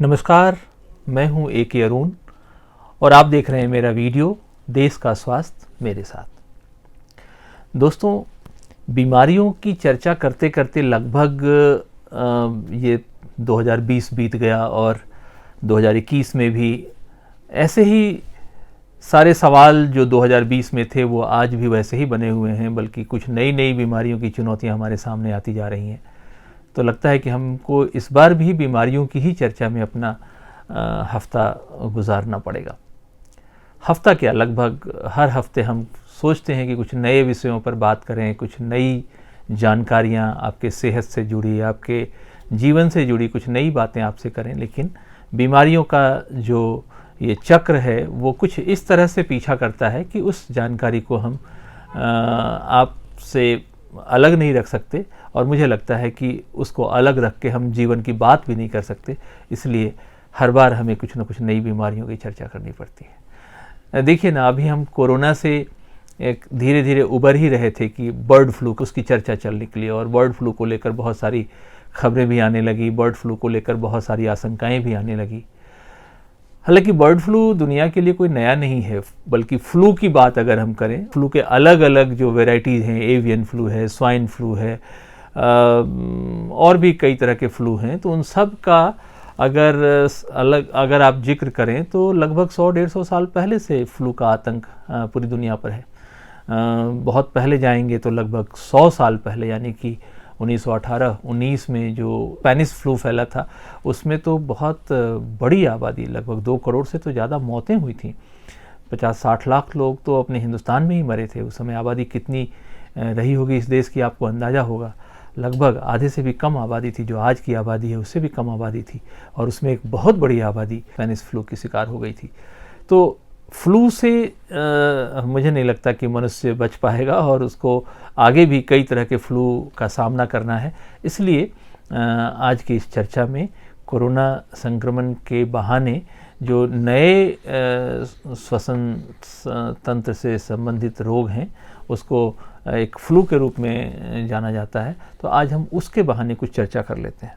नमस्कार, मैं हूं A.K. अरुण और आप देख रहे हैं मेरा वीडियो देश का स्वास्थ्य मेरे साथ। दोस्तों, बीमारियों की चर्चा करते करते लगभग ये 2020 बीत गया और 2021 में भी ऐसे ही सारे सवाल जो 2020 में थे वो आज भी वैसे ही बने हुए हैं, बल्कि कुछ नई नई बीमारियों की चुनौतियां हमारे सामने आती जा रही हैं। तो लगता है कि हमको इस बार भी बीमारियों की ही चर्चा में अपना हफ्ता गुजारना पड़ेगा। हफ्ता क्या, लगभग हर हफ्ते हम सोचते हैं कि कुछ नए विषयों पर बात करें, कुछ नई जानकारियां आपके सेहत से जुड़ी, आपके जीवन से जुड़ी कुछ नई बातें आपसे करें। लेकिन बीमारियों का जो ये चक्र है वो कुछ इस तरह से पीछा करता है कि उस जानकारी को हम आपसे अलग नहीं रख सकते, और मुझे लगता है कि उसको अलग रख के हम जीवन की बात भी नहीं कर सकते। इसलिए हर बार हमें कुछ ना कुछ नई बीमारियों की चर्चा करनी पड़ती है। देखिए ना, अभी हम कोरोना से एक धीरे धीरे उबर ही रहे थे कि बर्ड फ्लू, उसकी चर्चा चल निकली और बर्ड फ्लू को लेकर बहुत सारी खबरें भी आने लगी, बर्ड फ्लू को लेकर बहुत सारी आशंकाएं भी आने लगी। हालांकि बर्ड फ्लू दुनिया के लिए कोई नया नहीं है, बल्कि फ्लू की बात अगर हम करें, फ्लू के अलग अलग जो वेराइटीज़ हैं, एवियन फ्लू है, स्वाइन फ्लू है, और भी कई तरह के फ्लू हैं, तो उन सब का अगर आप जिक्र करें तो लगभग 100-150 साल पहले से फ्लू का आतंक पूरी दुनिया पर है। बहुत पहले जाएंगे तो लगभग 100 साल पहले, यानी कि 1918-19 में जो स्पेनिश फ्लू फैला था, उसमें तो बहुत बड़ी आबादी, लगभग 2 करोड़ से तो ज़्यादा मौतें हुई थी। 50-60 लाख लोग तो अपने हिंदुस्तान में ही मरे थे। उस समय आबादी कितनी रही होगी इस देश की, आपको अंदाज़ा होगा। लगभग आधे से भी कम आबादी थी, जो आज की आबादी है उससे भी कम आबादी थी, और उसमें एक बहुत बड़ी आबादी स्पेनिश फ्लू की शिकार हो गई थी। तो फ्लू से मुझे नहीं लगता कि मनुष्य बच पाएगा, और उसको आगे भी कई तरह के फ्लू का सामना करना है। इसलिए आज की इस चर्चा में कोरोना संक्रमण के बहाने जो नए श्वसन तंत्र से संबंधित रोग हैं उसको एक फ्लू के रूप में जाना जाता है। तो आज हम उसके बहाने कुछ चर्चा कर लेते हैं।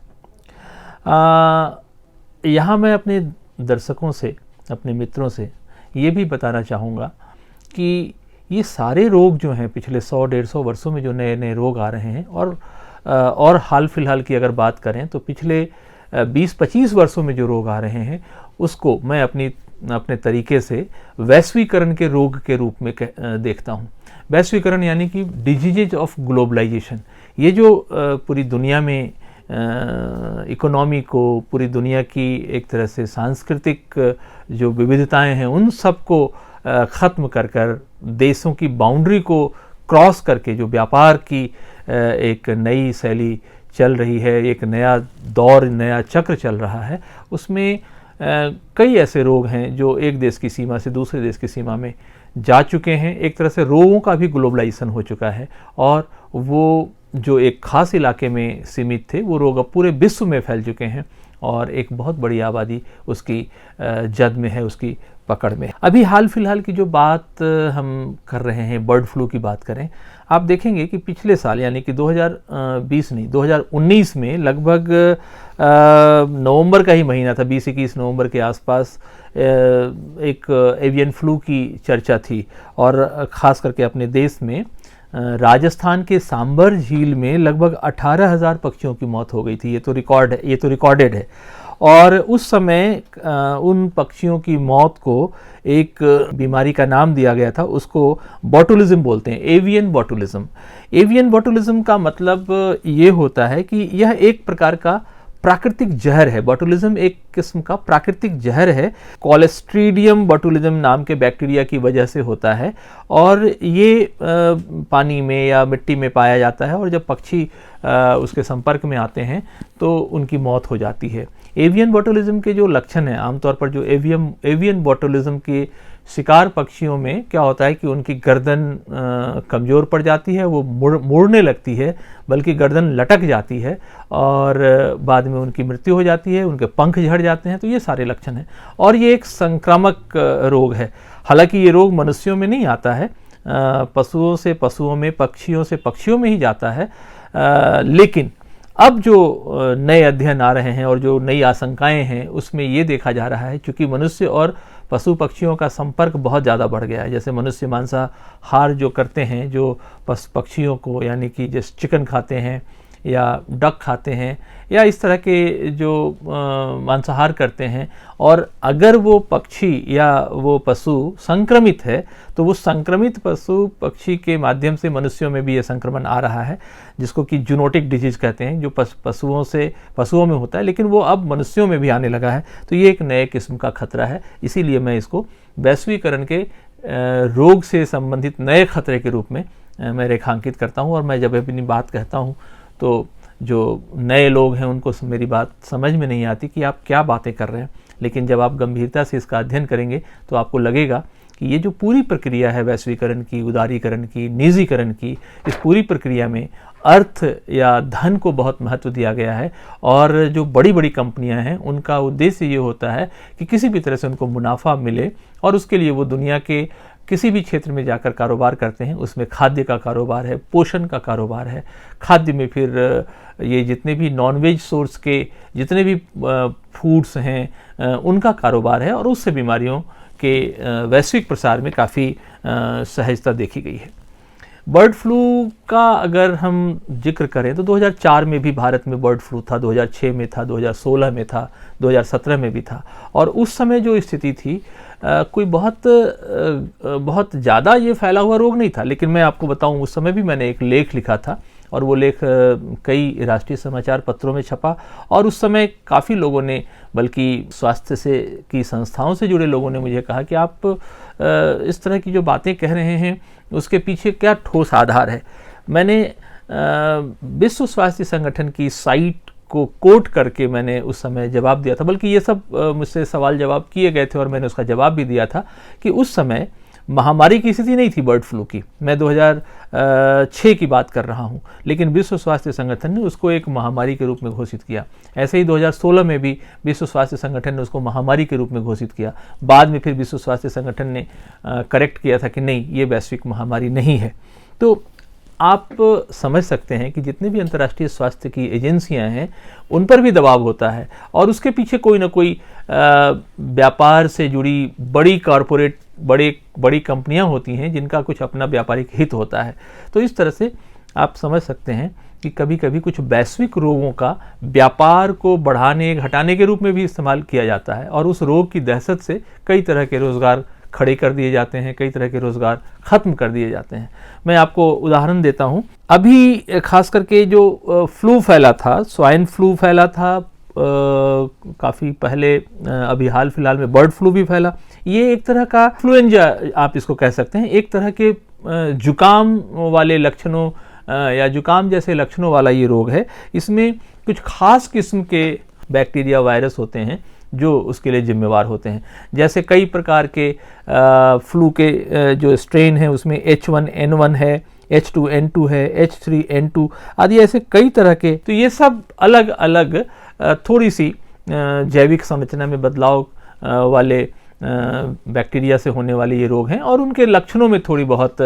यहाँ मैं अपने दर्शकों से, अपने मित्रों से ये भी बताना चाहूँगा कि ये सारे रोग जो हैं पिछले 100-150 वर्षों में जो नए नए रोग आ रहे हैं, और हाल फिलहाल की अगर बात करें तो पिछले 20-25 वर्षों में जो रोग आ रहे हैं, उसको मैं अपने तरीके से वैश्वीकरण के रोग के रूप में देखता हूँ। वैश्वीकरण यानी कि डिजीजेज ऑफ ग्लोबलाइजेशन। ये जो पूरी दुनिया में इकोनॉमी को, पूरी दुनिया की एक तरह से सांस्कृतिक जो विविधताएं हैं उन सब को ख़त्म कर कर देशों की बाउंड्री को क्रॉस करके जो व्यापार की एक नई शैली चल रही है, एक नया दौर, नया चक्र चल रहा है, उसमें कई ऐसे रोग हैं जो एक देश की सीमा से दूसरे देश की सीमा में जा चुके हैं। एक तरह से रोगों का भी ग्लोबलाइजेशन हो चुका है, और वो जो एक खास इलाके में सीमित थे वो रोग अब पूरे विश्व में फैल चुके हैं, और एक बहुत बड़ी आबादी उसकी जद में है, उसकी पकड़ में। अभी हाल फिलहाल की जो बात हम कर रहे हैं, बर्ड फ्लू की बात करें, आप देखेंगे कि पिछले साल यानी कि 2019 में लगभग नवंबर का ही महीना था, 20-21 नवंबर के आसपास एक एवियन फ्लू की चर्चा थी, और ख़ास करके अपने देश में राजस्थान के सांबर झील में लगभग 18,000 पक्षियों की मौत हो गई थी। ये तो रिकॉर्डेड है। और उस समय उन पक्षियों की मौत को एक बीमारी का नाम दिया गया था, उसको बॉटुलिज्म बोलते हैं, एवियन बॉटुलिज्म। एवियन बॉटुलिज्म का मतलब ये होता है कि यह एक प्रकार का प्राकृतिक जहर है। बॉटुलिज्म एक किस्म का प्राकृतिक जहर है, कॉलेस्ट्रीडियम बॉटुलिज्म नाम के बैक्टीरिया की वजह से होता है, और ये पानी में या मिट्टी में पाया जाता है, और जब पक्षी उसके संपर्क में आते हैं तो उनकी मौत हो जाती है। एवियन बॉटुलिज्म के जो लक्षण हैं, आमतौर पर जो एवियन बॉटुलिज्म के शिकार पक्षियों में क्या होता है कि उनकी गर्दन कमज़ोर पड़ जाती है, वो मुड़ने लगती है, बल्कि गर्दन लटक जाती है, और बाद में उनकी मृत्यु हो जाती है, उनके पंख झड़ जाते हैं। तो ये सारे लक्षण हैं, और ये एक संक्रामक रोग है। हालांकि ये रोग मनुष्यों में नहीं आता है, पशुओं से पशुओं में, पक्षियों से पक्षियों में ही जाता है, लेकिन अब जो नए अध्ययन आ रहे हैं और जो नई आशंकाएं हैं उसमें ये देखा जा रहा है, क्योंकि मनुष्य और पशु पक्षियों का संपर्क बहुत ज़्यादा बढ़ गया है। जैसे मनुष्य मांसाहार जो करते हैं, जो पक्षियों को, यानी कि जैसे चिकन खाते हैं या डक खाते हैं या इस तरह के जो मांसाहार करते हैं, और अगर वो पक्षी या वो पशु संक्रमित है तो वो संक्रमित पशु पक्षी के माध्यम से मनुष्यों में भी ये संक्रमण आ रहा है, जिसको कि जूनोटिक डिजीज कहते हैं, जो पशुओं में होता है लेकिन वो अब मनुष्यों में भी आने लगा है। तो ये एक नए किस्म का खतरा है। इसीलिए मैं इसको वैश्वीकरण के रोग से संबंधित नए खतरे के रूप में मैं रेखांकित करता हूँ। और मैं जब अपनी बात कहता हूँ तो जो नए लोग हैं उनको मेरी बात समझ में नहीं आती कि आप क्या बातें कर रहे हैं, लेकिन जब आप गंभीरता से इसका अध्ययन करेंगे तो आपको लगेगा कि ये जो पूरी प्रक्रिया है वैश्वीकरण की, उदारीकरण की, निजीकरण की, इस पूरी प्रक्रिया में अर्थ या धन को बहुत महत्व दिया गया है। और जो बड़ी बड़ी कंपनियां हैं उनका उद्देश्य ये होता है कि किसी भी तरह से उनको मुनाफा मिले, और उसके लिए वो दुनिया के किसी भी क्षेत्र में जाकर कारोबार करते हैं। उसमें खाद्य का कारोबार है, पोषण का कारोबार है, खाद्य में फिर ये जितने भी नॉनवेज सोर्स के जितने भी फूड्स हैं उनका कारोबार है, और उससे बीमारियों के वैश्विक प्रसार में काफ़ी सहजता देखी गई है। बर्ड फ्लू का अगर हम जिक्र करें तो 2004 में भी भारत में बर्ड फ्लू था, 2006 में था, 2016 में था, 2017 में भी था। और उस समय जो स्थिति थी कोई बहुत ज़्यादा ये फैला हुआ रोग नहीं था। लेकिन मैं आपको बताऊं, उस समय भी मैंने एक लेख लिखा था और वो लेख कई राष्ट्रीय समाचार पत्रों में छपा, और उस समय काफ़ी लोगों ने, बल्कि स्वास्थ्य से की संस्थाओं से जुड़े लोगों ने मुझे कहा कि आप इस तरह की जो बातें कह रहे हैं उसके पीछे क्या ठोस आधार है। मैंने विश्व स्वास्थ्य संगठन की साइट को कोट करके मैंने उस समय जवाब दिया था, बल्कि ये सब मुझसे सवाल जवाब किए गए थे और मैंने उसका जवाब भी दिया था कि उस समय महामारी की स्थिति नहीं थी बर्ड फ्लू की। मैं 2006 की बात कर रहा हूँ, लेकिन विश्व स्वास्थ्य संगठन ने उसको एक महामारी के रूप में घोषित किया। ऐसे ही 2016 में भी विश्व स्वास्थ्य संगठन ने उसको महामारी के रूप में घोषित किया। बाद में फिर विश्व स्वास्थ्य संगठन ने करेक्ट किया था कि नहीं, ये वैश्विक महामारी नहीं है। तो आप समझ सकते हैं कि जितने भी अंतर्राष्ट्रीय स्वास्थ्य की एजेंसियां हैं उन पर भी दबाव होता है, और उसके पीछे कोई ना कोई व्यापार से जुड़ी बड़ी कॉरपोरेट बड़ी कंपनियां होती हैं जिनका कुछ अपना व्यापारिक हित होता है। तो इस तरह से आप समझ सकते हैं कि कभी कभी कुछ वैश्विक रोगों का व्यापार को बढ़ाने घटाने के रूप में भी इस्तेमाल किया जाता है, और उस रोग की दहशत से कई तरह के रोजगार खड़े कर दिए जाते हैं, कई तरह के रोजगार खत्म कर दिए जाते हैं। मैं आपको उदाहरण देता हूं, अभी खास करके जो फ्लू फैला था, स्वाइन फ्लू फैला था काफ़ी पहले, अभी हाल फिलहाल में बर्ड फ्लू भी फैला। ये एक तरह का फ्लुएंजा आप इसको कह सकते हैं, एक तरह के जुकाम वाले लक्षणों या जुकाम जैसे लक्षणों वाला ये रोग है। इसमें कुछ खास किस्म के बैक्टीरिया वायरस होते हैं जो उसके लिए जिम्मेवार होते हैं। जैसे कई प्रकार के फ्लू के जो स्ट्रेन हैं उसमें H1N1 है, H2N2 है, H3N2 आदि ऐसे कई तरह के। तो ये सब अलग अलग थोड़ी सी जैविक संरचना में बदलाव वाले बैक्टीरिया से होने वाले ये रोग हैं, और उनके लक्षणों में थोड़ी बहुत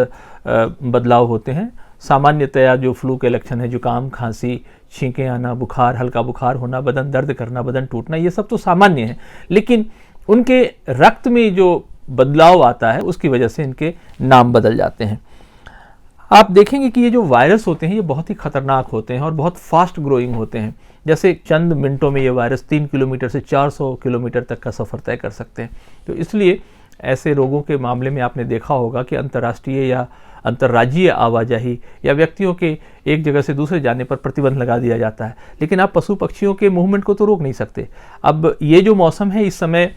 बदलाव होते हैं। सामान्यतया जो फ्लू के लक्षण है, जुकाम, खांसी, छींकें आना, बुखार, हल्का बुखार होना, बदन दर्द करना, बदन टूटना, ये सब तो सामान्य है। लेकिन उनके रक्त में जो बदलाव आता है उसकी वजह से इनके नाम बदल जाते हैं। आप देखेंगे कि ये जो वायरस होते हैं ये बहुत ही खतरनाक होते हैं और बहुत फास्ट ग्रोइंग होते हैं। जैसे चंद मिनटों में ये वायरस 3 किलोमीटर से 400 किलोमीटर तक का सफ़र तय कर सकते हैं। तो इसलिए ऐसे रोगों के मामले में आपने देखा होगा कि अंतर्राष्ट्रीय या अंतर्राज्यीय आवाजाही या व्यक्तियों के एक जगह से दूसरे जाने पर प्रतिबंध लगा दिया जाता है, लेकिन आप पशु पक्षियों के मूवमेंट को तो रोक नहीं सकते। अब ये जो मौसम है, इस समय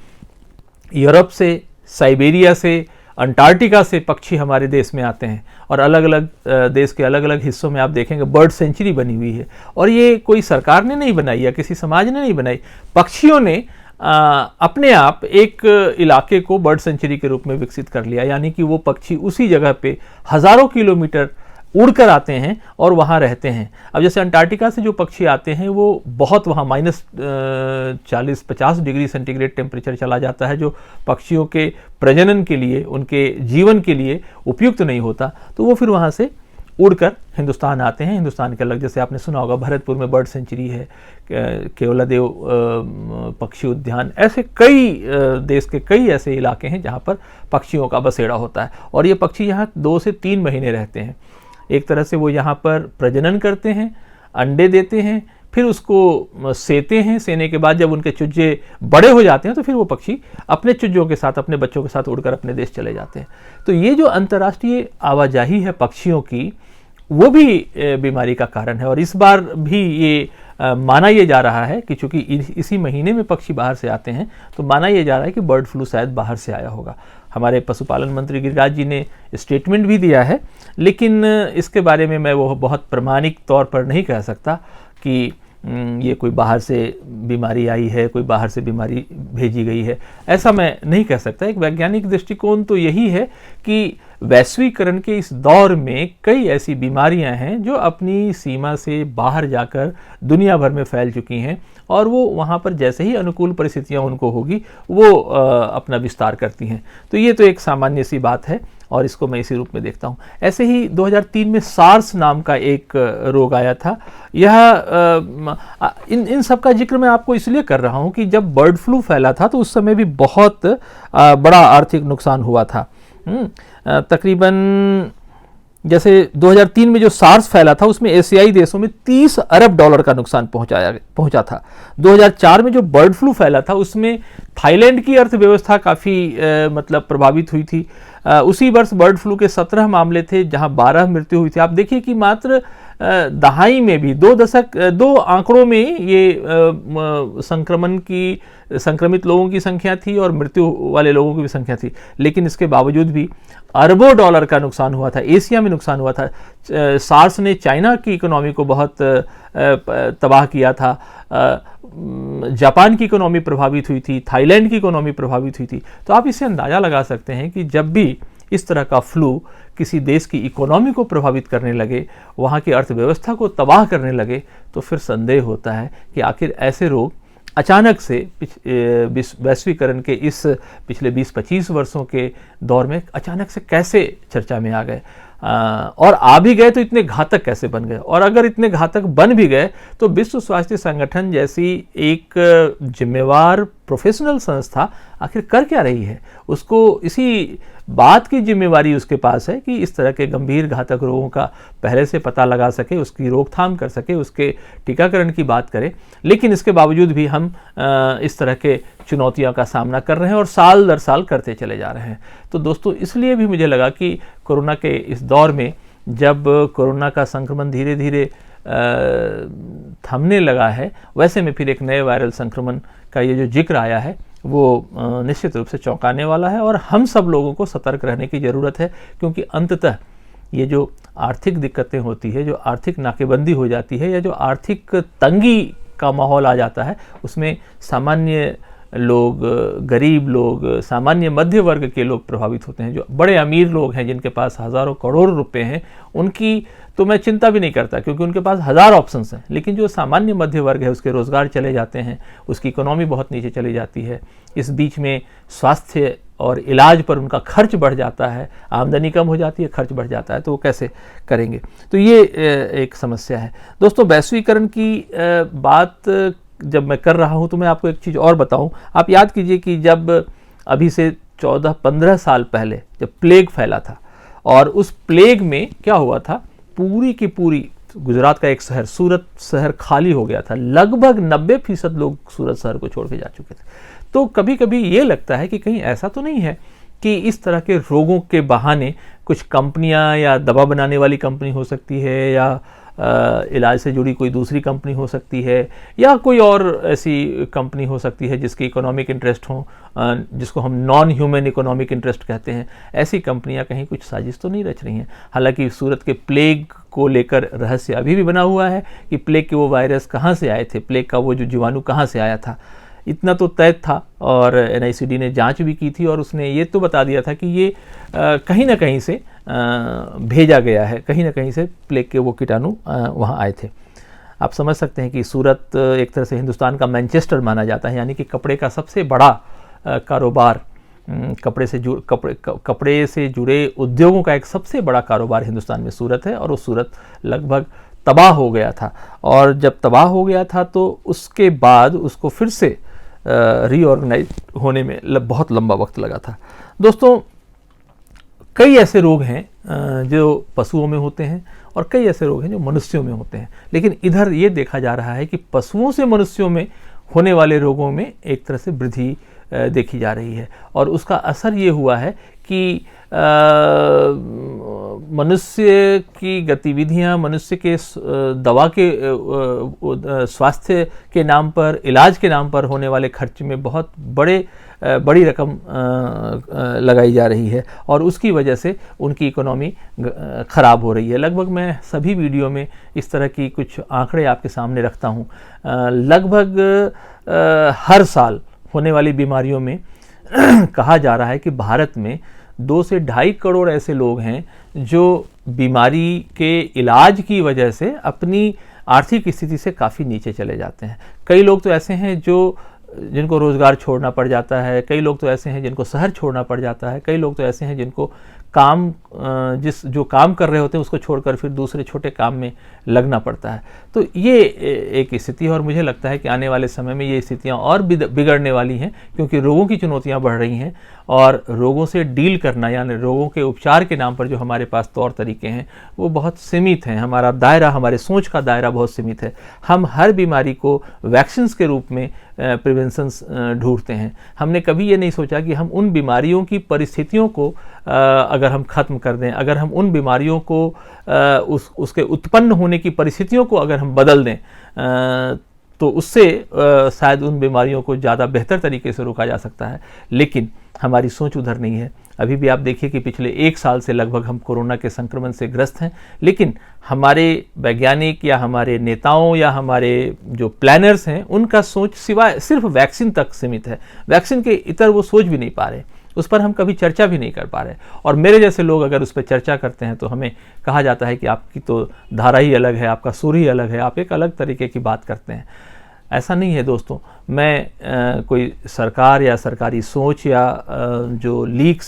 यूरोप से, साइबेरिया से, अंटार्कटिका से पक्षी हमारे देश में आते हैं, और अलग अलग देश के अलग अलग हिस्सों में आप देखेंगे बर्ड सेंचुरी बनी हुई है। और ये कोई सरकार ने नहीं बनाई या किसी समाज ने नहीं बनाई, पक्षियों ने अपने आप एक इलाके को बर्ड सेंचुरी के रूप में विकसित कर लिया। यानी कि वो पक्षी उसी जगह पे हज़ारों किलोमीटर उड़कर आते हैं और वहाँ रहते हैं। अब जैसे अंटार्कटिका से जो पक्षी आते हैं वो बहुत वहाँ -40-50 डिग्री सेंटीग्रेड टेम्परेचर चला जाता है, जो पक्षियों के प्रजनन के लिए, उनके जीवन के लिए उपयुक्त नहीं होता। तो वो फिर वहाँ से उड़कर हिंदुस्तान आते हैं। हिंदुस्तान के अलग, जैसे आपने सुना होगा भरतपुर में बर्ड सेंचुरी है, केवलादेव पक्षी उद्यान, ऐसे कई देश के कई ऐसे इलाके हैं जहाँ पर पक्षियों का बसेरा होता है। और ये पक्षी यहाँ 2 से 3 महीने रहते हैं। एक तरह से वो यहाँ पर प्रजनन करते हैं, अंडे देते हैं, फिर उसको सेते हैं। सेने के बाद जब उनके चूजे बड़े हो जाते हैं तो फिर वो पक्षी अपने चूजों के साथ, अपने बच्चों के साथ उड़कर अपने देश चले जाते हैं। तो ये जो अंतर्राष्ट्रीय आवाजाही है पक्षियों की, वो भी बीमारी का कारण है। और इस बार भी ये माना ये जा रहा है कि चूंकि इसी महीने में पक्षी बाहर से आते हैं, तो माना ये जा रहा है कि बर्ड फ्लू शायद बाहर से आया होगा। हमारे पशुपालन मंत्री गिरिराज जी ने स्टेटमेंट भी दिया है, लेकिन इसके बारे में मैं वो बहुत प्रमाणिक तौर पर नहीं कह सकता कि ये कोई बाहर से बीमारी आई है, कोई बाहर से बीमारी भेजी गई है, ऐसा मैं नहीं कह सकता। एक वैज्ञानिक दृष्टिकोण तो यही है कि वैश्वीकरण के इस दौर में कई ऐसी बीमारियां हैं जो अपनी सीमा से बाहर जाकर दुनिया भर में फैल चुकी हैं, और वो वहाँ पर जैसे ही अनुकूल परिस्थितियाँ उनको होगी वो अपना विस्तार करती हैं। तो ये तो एक सामान्य सी बात है और इसको मैं इसी रूप में देखता हूँ। ऐसे ही 2003 में सार्स नाम का एक रोग आया था। यह इन सब का जिक्र मैं आपको इसलिए कर रहा हूँ कि जब बर्ड फ्लू फैला था तो उस समय भी बहुत बड़ा आर्थिक नुकसान हुआ था। तकरीबन जैसे 2003 में जो सार्स फैला था उसमें एशियाई देशों में $30 अरब का नुकसान पहुंचा था। 2004 में जो बर्ड फ्लू फैला था उसमें थाईलैंड की अर्थव्यवस्था काफ़ी मतलब प्रभावित हुई थी। उसी वर्ष बर्ड फ्लू के 17 मामले थे जहां 12 मृत्यु हुई थी। आप देखिए कि मात्र दहाई में भी 2 आंकड़ों में ये संक्रमित लोगों की संख्या थी और मृत्यु वाले लोगों की भी संख्या थी, लेकिन इसके बावजूद भी अरबों डॉलर का नुकसान हुआ था। एशिया में नुकसान हुआ था। सार्स ने चाइना की इकोनॉमी को बहुत तबाह किया था। जापान की इकोनॉमी प्रभावित हुई थी, थाईलैंड की इकोनॉमी प्रभावित हुई थी। तो आप इससे अंदाज़ा लगा सकते हैं कि जब भी इस तरह का फ्लू किसी देश की इकोनॉमी को प्रभावित करने लगे, वहाँ की अर्थव्यवस्था को तबाह करने लगे, तो फिर संदेह होता है कि आखिर ऐसे रोग अचानक से वैश्वीकरण के इस पिछले 20-25 वर्षों के दौर में अचानक से कैसे चर्चा में आ गए, और आ भी गए तो इतने घातक कैसे बन गए। और अगर इतने घातक बन भी गए तो विश्व स्वास्थ्य संगठन जैसी एक जिम्मेवार प्रोफेशनल संस्था आखिर कर क्या रही है। उसको इसी बात की जिम्मेवारी उसके पास है कि इस तरह के गंभीर घातक रोगों का पहले से पता लगा सके, उसकी रोकथाम कर सके, उसके टीकाकरण की बात करे। लेकिन इसके बावजूद भी हम इस तरह के चुनौतियों का सामना कर रहे हैं और साल दर साल करते चले जा रहे हैं। तो दोस्तों, इसलिए भी मुझे लगा कि कोरोना के इस दौर में जब कोरोना का संक्रमण धीरे धीरे थमने लगा है, वैसे में फिर एक नए वायरल संक्रमण का ये जो जिक्र आया है वो निश्चित रूप से चौंकाने वाला है और हम सब लोगों को सतर्क रहने की ज़रूरत है। क्योंकि अंततः ये जो आर्थिक दिक्कतें होती है, जो आर्थिक नाकेबंदी हो जाती है, या जो आर्थिक तंगी का माहौल आ जाता है, उसमें सामान्य लोग, गरीब लोग, सामान्य मध्य वर्ग के लोग प्रभावित होते हैं। जो बड़े अमीर लोग हैं जिनके पास हज़ारों करोड़ रुपए हैं, उनकी तो मैं चिंता भी नहीं करता क्योंकि उनके पास हज़ार ऑप्शंस हैं। लेकिन जो सामान्य मध्य वर्ग है, उसके रोज़गार चले जाते हैं, उसकी इकोनॉमी बहुत नीचे चली जाती है। इस बीच में स्वास्थ्य और इलाज पर उनका खर्च बढ़ जाता है, आमदनी कम हो जाती है, खर्च बढ़ जाता है, तो वो कैसे करेंगे। तो ये एक समस्या है। दोस्तों, वैश्वीकरण की बात जब मैं कर रहा हूँ तो मैं आपको एक चीज़ और बताऊँ। आप याद कीजिए कि जब अभी से 14-15 साल पहले जब प्लेग फैला था, और उस प्लेग में क्या हुआ था, पूरी की पूरी गुजरात का एक शहर, सूरत शहर खाली हो गया था। लगभग 90% लोग सूरत शहर को छोड़ के जा चुके थे। तो कभी कभी ये लगता है कि कहीं ऐसा तो नहीं है कि इस तरह के रोगों के बहाने कुछ कंपनियां, या दवा बनाने वाली कंपनी हो सकती है, या इलाज से जुड़ी कोई दूसरी कंपनी हो सकती है, या कोई और ऐसी कंपनी हो सकती है जिसकी इकोनॉमिक इंटरेस्ट हो, जिसको हम नॉन ह्यूमन इकोनॉमिक इंटरेस्ट कहते हैं। ऐसी कंपनियां कहीं कुछ साजिश तो नहीं रच रही हैं। हालांकि सूरत के प्लेग को लेकर रहस्य अभी भी बना हुआ है कि प्लेग के वो वायरस कहाँ से आए थे, प्लेग का वो जो जीवाणु कहाँ से आया था। इतना तो तय था और NICD ने जांच भी की थी और उसने ये तो बता दिया था कि ये कहीं ना कहीं से भेजा गया है, कहीं ना कहीं से प्लेग के वो कीटाणु वहाँ आए थे। आप समझ सकते हैं कि सूरत एक तरह से हिंदुस्तान का मैनचेस्टर माना जाता है, यानी कि कपड़े का सबसे बड़ा कारोबार कपड़े से जुड़े उद्योगों का एक सबसे बड़ा कारोबार हिंदुस्तान में सूरत है, और वो सूरत लगभग तबाह हो गया था। और जब तबाह हो गया था तो उसके बाद उसको फिर से रीऑर्गेनाइज होने में बहुत लंबा वक्त लगा था। दोस्तों, कई ऐसे रोग हैं जो पशुओं में होते हैं और कई ऐसे रोग हैं जो मनुष्यों में होते हैं, लेकिन इधर ये देखा जा रहा है कि पशुओं से मनुष्यों में होने वाले रोगों में एक तरह से वृद्धि देखी जा रही है। और उसका असर ये हुआ है कि मनुष्य की गतिविधियां, मनुष्य के दवा के स्वास्थ्य के नाम पर, इलाज के नाम पर होने वाले खर्च में बहुत बड़ी रकम लगाई जा रही है, और उसकी वजह से उनकी इकोनॉमी ख़राब हो रही है। लगभग मैं सभी वीडियो में इस तरह की कुछ आंकड़े आपके सामने रखता हूँ। लगभग हर साल होने वाली बीमारियों में कहा जा रहा है कि भारत में 2 से 2.5 करोड़ ऐसे लोग हैं जो बीमारी के इलाज की वजह से अपनी आर्थिक स्थिति से काफ़ी नीचे चले जाते हैं। कई लोग तो ऐसे हैं जिनको रोज़गार छोड़ना पड़ जाता है, कई लोग तो ऐसे हैं जिनको शहर छोड़ना पड़ जाता है, कई लोग तो ऐसे हैं जिनको जो काम कर रहे होते हैं उसको छोड़कर फिर दूसरे छोटे काम में लगना पड़ता है। तो ये एक स्थिति है, और मुझे लगता है कि आने वाले समय में ये स्थितियां और बिगड़ने वाली हैं, क्योंकि रोगों की चुनौतियां बढ़ रही हैं, और रोगों से डील करना, यानी रोगों के उपचार के नाम पर जो हमारे पास तौर तरीके हैं वो बहुत सीमित हैं। हमारा दायरा, हमारे सोच का दायरा बहुत सीमित है। हम हर बीमारी को वैक्सीन्स के रूप में प्रिवेंशंस ढूंढते हैं। हमने कभी ये नहीं सोचा कि हम उन बीमारियों की परिस्थितियों को अगर हम ख़त्म कर दें, अगर हम उन बीमारियों को उसके उत्पन्न होने की परिस्थितियों को अगर हम बदल दें, तो उससे शायद उन बीमारियों को ज़्यादा बेहतर तरीके से रोका जा सकता है। लेकिन हमारी सोच उधर नहीं है। अभी भी आप देखिए कि पिछले 1 साल से लगभग हम कोरोना के संक्रमण से ग्रस्त हैं, लेकिन हमारे वैज्ञानिक या हमारे नेताओं या हमारे जो प्लानर्स हैं उनका सोच सिर्फ वैक्सीन तक सीमित है। वैक्सीन के इतर वो सोच भी नहीं पा रहे, उस पर हम कभी चर्चा भी नहीं कर पा रहे। और मेरे जैसे लोग अगर उस पर चर्चा करते हैं तो हमें कहा जाता है कि आपकी तो धारा ही अलग है, आपका सुर ही अलग है, आप एक अलग तरीके की बात करते हैं। ऐसा नहीं है दोस्तों। मैं कोई सरकार या सरकारी सोच या जो लीक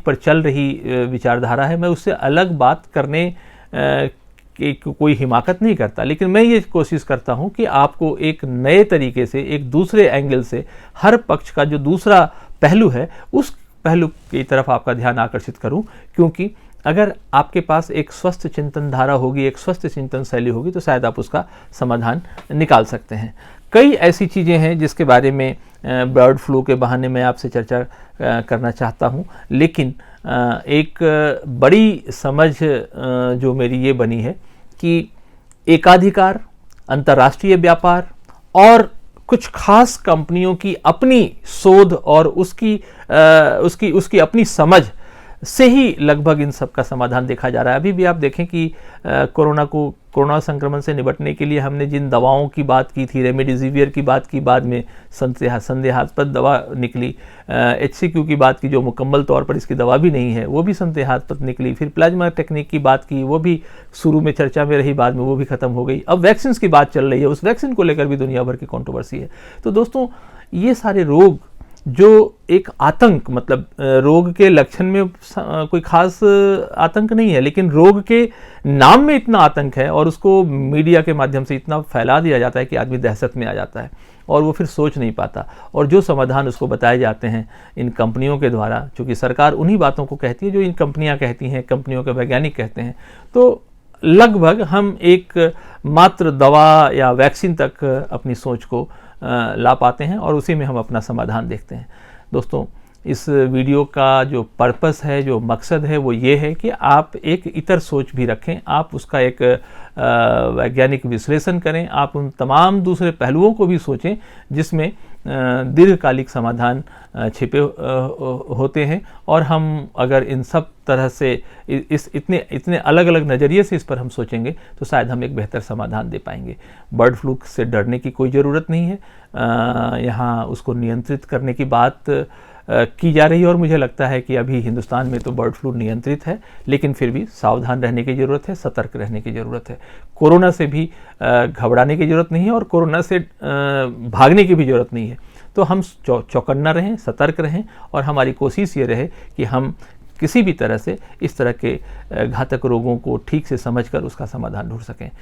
पर चल रही विचारधारा है, मैं उससे अलग बात करने की कोई हिमाकत नहीं करता, लेकिन मैं ये कोशिश करता हूँ कि आपको एक नए तरीके से, एक दूसरे एंगल से, हर पक्ष का जो दूसरा पहलू है उस पहलू की तरफ आपका ध्यान आकर्षित करूं। क्योंकि अगर आपके पास एक स्वस्थ चिंतन धारा होगी, एक स्वस्थ चिंतन शैली होगी, तो शायद आप उसका समाधान निकाल सकते हैं। कई ऐसी चीज़ें हैं जिसके बारे में बर्ड फ्लू के बहाने मैं आपसे चर्चा करना चाहता हूं, लेकिन एक बड़ी समझ जो मेरी ये बनी है कि एकाधिकार, अंतर्राष्ट्रीय व्यापार और कुछ खास कंपनियों की अपनी शोध और उसकी अपनी समझ से ही लगभग इन सब का समाधान देखा जा रहा है। अभी भी आप देखें कि कोरोना संक्रमण से निपटने के लिए हमने जिन दवाओं की बात की थी, रेमडेसिवियर की बात की, बाद में संदेहास्पद दवा निकली, HCQ की बात की जो मुकम्मल तौर पर इसकी दवा भी नहीं है, वो भी संदेहास्पद निकली, फिर प्लाज्मा टेक्निक की बात की, वो भी शुरू में चर्चा में रही, बाद में वो भी खत्म हो गई। अब वैक्सीन की बात चल रही है, उस वैक्सीन को लेकर भी दुनिया भर की कंट्रोवर्सी है। तो दोस्तों, ये सारे रोग जो एक आतंक, मतलब रोग के लक्षण में कोई खास आतंक नहीं है, लेकिन रोग के नाम में इतना आतंक है और उसको मीडिया के माध्यम से इतना फैला दिया जाता है कि आदमी दहशत में आ जाता है और वो फिर सोच नहीं पाता। और जो समाधान उसको बताए जाते हैं इन कंपनियों के द्वारा, चूँकि सरकार उन्हीं बातों को कहती है जो इन कंपनियां कहती हैं, कंपनियों के वैज्ञानिक कहते हैं, तो लगभग हम एक मात्र दवा या वैक्सीन तक अपनी सोच को ला पाते हैं और उसी में हम अपना समाधान देखते हैं। दोस्तों, इस वीडियो का जो पर्पस है, जो मकसद है, वो ये है कि आप एक इतर सोच भी रखें, आप उसका एक वैज्ञानिक विश्लेषण करें, आप उन तमाम दूसरे पहलुओं को भी सोचें जिसमें दीर्घकालिक समाधान छिपे होते हैं। और हम अगर इन सब तरह से इतने अलग अलग नज़रिए से इस पर हम सोचेंगे तो शायद हम एक बेहतर समाधान दे पाएंगे। बर्ड फ्लू से डरने की कोई ज़रूरत नहीं है, यहाँ उसको नियंत्रित करने की बात की जा रही है और मुझे लगता है कि अभी हिंदुस्तान में तो बर्ड फ्लू नियंत्रित है, लेकिन फिर भी सावधान रहने की ज़रूरत है, सतर्क रहने की ज़रूरत है। कोरोना से भी घबराने की ज़रूरत नहीं है और कोरोना से भागने की भी ज़रूरत नहीं है। तो तो हम चौकन्ना रहें, सतर्क रहें और हमारी कोशिश ये रहे कि हम किसी भी तरह से इस तरह के घातक रोगों को ठीक से समझकर उसका समाधान ढूंढ सकें।